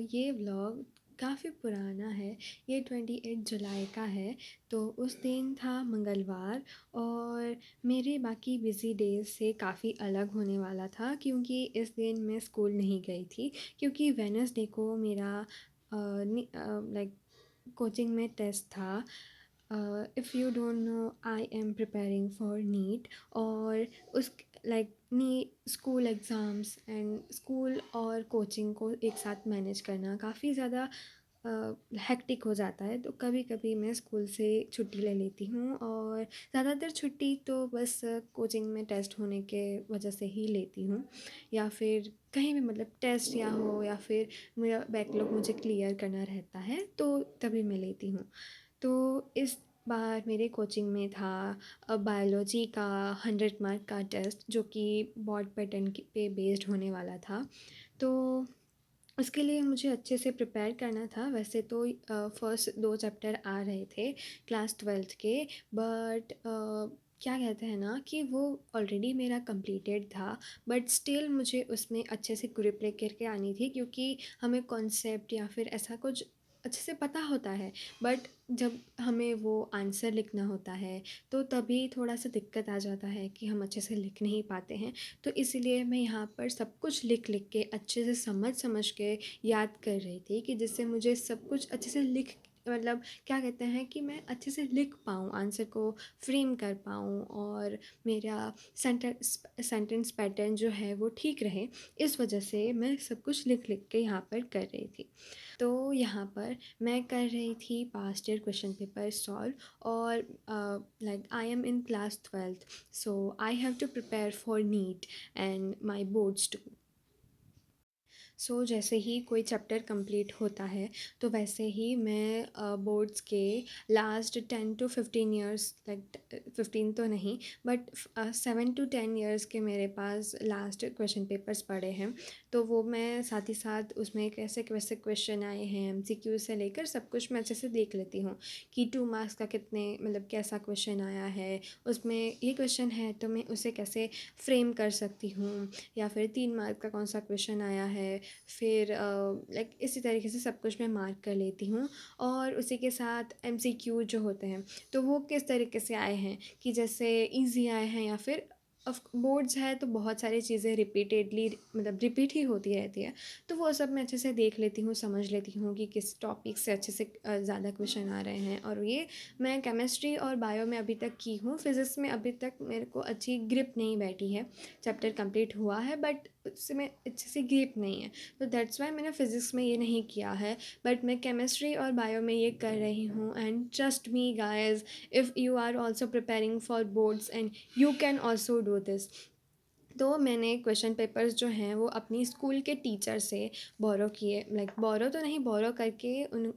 ये व्लॉग काफ़ी पुराना है। ये 28 जुलाई का है। तो उस दिन था मंगलवार और मेरे बाकी बिज़ी डेज़ से काफ़ी अलग होने वाला था क्योंकि इस दिन मैं स्कूल नहीं गई थी क्योंकि वेडनेसडे को मेरा लाइक कोचिंग में टेस्ट था। If you don't know, I am preparing for NEET और उस लाइक नी स्कूल एग्ज़ाम्स एंड स्कूल और कोचिंग को एक साथ मैनेज करना काफ़ी ज़्यादा हेक्टिक हो जाता है। तो कभी कभी मैं स्कूल से छुट्टी ले लेती हूँ और ज़्यादातर छुट्टी तो बस कोचिंग में टेस्ट होने के वजह से ही लेती हूँ, या फिर कहीं भी मतलब टेस्ट या हो या फिर मेरा बैकलॉग मुझे क्लियर करना रहता है तो तभी मैं लेती हूँ। तो इस बार मेरे कोचिंग में था बायोलॉजी का 100 मार्क का टेस्ट जो कि बॉट पैटर्न पे बेस्ड होने वाला था। तो उसके लिए मुझे अच्छे से प्रिपेयर करना था। वैसे तो फर्स्ट 2 चैप्टर आ रहे थे क्लास 12th के, बट क्या कहते हैं ना कि वो ऑलरेडी मेरा कंप्लीटेड था, बट स्टिल मुझे उसमें अच्छे से ग्रिप लेकर के आनी थी क्योंकि हमें कॉन्सेप्ट या फिर ऐसा कुछ अच्छे से पता होता है, बट जब हमें वो आंसर लिखना होता है तो तभी थोड़ा सा दिक्कत आ जाता है कि हम अच्छे से लिख नहीं पाते हैं। तो इसीलिए मैं यहाँ पर सब कुछ लिख लिख के अच्छे से समझ समझ के याद कर रही थी कि जिससे मुझे सब कुछ अच्छे से लिख मतलब क्या कहते हैं कि मैं अच्छे से लिख पाऊँ, आंसर को फ्रेम कर पाऊँ और मेरा सेंटेंस पैटर्न जो है वो ठीक रहे। इस वजह से मैं सब कुछ लिख लिख के यहाँ पर कर रही थी। तो यहाँ पर मैं कर रही थी past year question paper solve और like I am in class 12th, so I have to prepare for NEET and my boards too. जैसे ही कोई चैप्टर कंप्लीट होता है तो वैसे ही मैं बोर्ड्स के लास्ट 10 to 15 ईयर्स, लाइक 15 तो नहीं बट 7 to 10 ईयर्स के मेरे पास लास्ट क्वेश्चन पेपर्स पड़े हैं। तो वो मैं साथ ही साथ उसमें कैसे कैसे क्वेश्चन आए हैं MCQ से लेकर सब कुछ मैं अच्छे से देख लेती हूँ कि 2 मार्क्स का कितने मतलब कैसा क्वेश्चन आया है, उसमें ये क्वेश्चन है तो मैं उसे कैसे फ्रेम कर सकती हूँ, या फिर 3 मार्क का कौन सा क्वेश्चन आया है। फिर लाइक इसी तरीके से सब कुछ मैं मार्क कर लेती हूँ और उसी के साथ MCQ जो होते हैं तो वो किस तरीके से आए हैं कि जैसे इजी आए हैं या फिर ऑफ बोर्ड्स है तो बहुत सारी चीज़ें रिपीटेडली मतलब रिपीट ही होती रहती है। तो वो सब मैं अच्छे से देख लेती हूँ, समझ लेती हूँ कि किस टॉपिक से अच्छे से ज़्यादा क्वेश्चन आ रहे हैं। और ये मैं केमिस्ट्री और बायो में अभी तक की हूँ। फिज़िक्स में अभी तक मेरे को अच्छी ग्रिप नहीं बैठी है। चैप्टर कंप्लीट हुआ है बट उसमें अच्छे से ग्रिप नहीं है, तो दैट्स वाई मैंने फ़िज़िक्स में ये नहीं किया है। बट मैं केमिस्ट्री और बायो में ये कर रही हूँ and trust me guys, if you are also preparing for boards and you can also do this. तो मैंने क्वेश्चन पेपर्स जो हैं वो अपनी स्कूल के टीचर से बोरो किए, लाइक बोरो तो नहीं, बोरो करके उन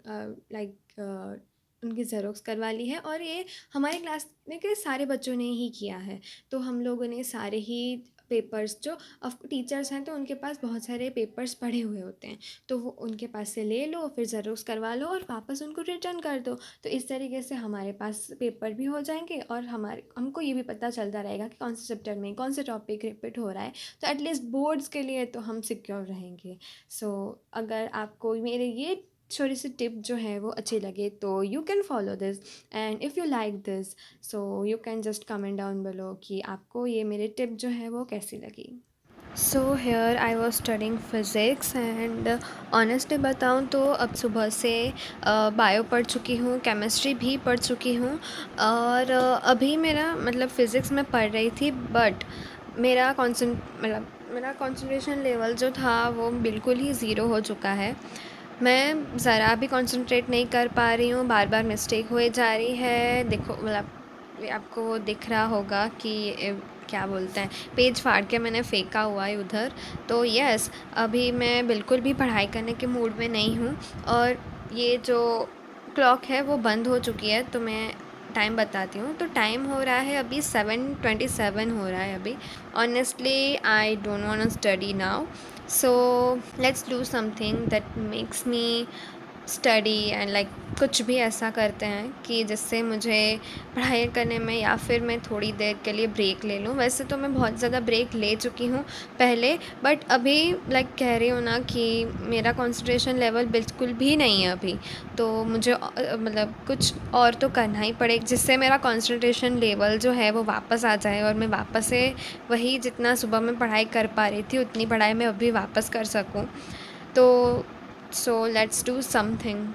उनकी ज़ेरोक्स करवा ली है और ये हमारे क्लास में के सारे बच्चों ने ही किया है। तो हम लोगों ने सारे ही पेपर्स जो अब टीचर्स हैं तो उनके पास बहुत सारे पेपर्स पड़े हुए होते हैं, तो वो उनके पास से ले लो, फिर ज़ेरोक्स करवा लो और वापस उनको रिटर्न कर दो। तो इस तरीके से हमारे पास पेपर भी हो जाएंगे और हमको ये भी पता चलता रहेगा कि कौन से चैप्टर में कौन से टॉपिक रिपीट हो रहा है। तो एटलीस्ट बोर्ड्स के लिए तो हम सिक्योर रहेंगे। अगर आपको मेरे ये छोटी सी टिप जो है वो अच्छी लगे तो you can follow this, and if you like this so you can just comment down below कि आपको ये मेरे टिप जो है वो कैसी लगी। Here I was studying physics and honestly बताऊँ तो अब सुबह से बायो पढ़ चुकी हूँ, केमिस्ट्री भी पढ़ चुकी हूँ और अभी मेरा मतलब फ़िज़िक्स में पढ़ रही थी, बट मेरा कंसंट्रेशन लेवल जो था वो बिल्कुल ही ज़ीरो हो चुका है। मैं ज़रा भी कंसंट्रेट नहीं कर पा रही हूँ, बार बार मिस्टेक हुए जा रही है। देखो मतलब आपको वो दिख रहा होगा कि क्या बोलते हैं, पेज फाड़ के मैंने फेंका हुआ है उधर। तो यस, अभी मैं बिल्कुल भी पढ़ाई करने के मूड में नहीं हूँ और ये जो क्लॉक है वो बंद हो चुकी है। तो मैं टाइम बताती हूँ, तो टाइम हो रहा है अभी 7:27 हो रहा है अभी। Honestly I don't want to study now, so let's do something that makes me study and like कुछ भी ऐसा करते हैं कि जिससे मुझे पढ़ाई करने में या फिर मैं थोड़ी देर के लिए ब्रेक ले लूँ। वैसे तो मैं बहुत ज़्यादा ब्रेक ले चुकी हूँ पहले, बट अभी लाइक कह रही हूँ ना कि मेरा कंसंट्रेशन लेवल बिल्कुल भी नहीं है अभी। तो मुझे मतलब कुछ और तो करना ही पड़ेगा जिससे मेरा कंसंट्रेशन लेवल जो है वो वापस आ जाए और मैं वापस से वही जितना सुबह में पढ़ाई कर पा रही थी उतनी पढ़ाई मैं अभी वापस कर सकूँ। तो सो लेट्स डू समथिंग।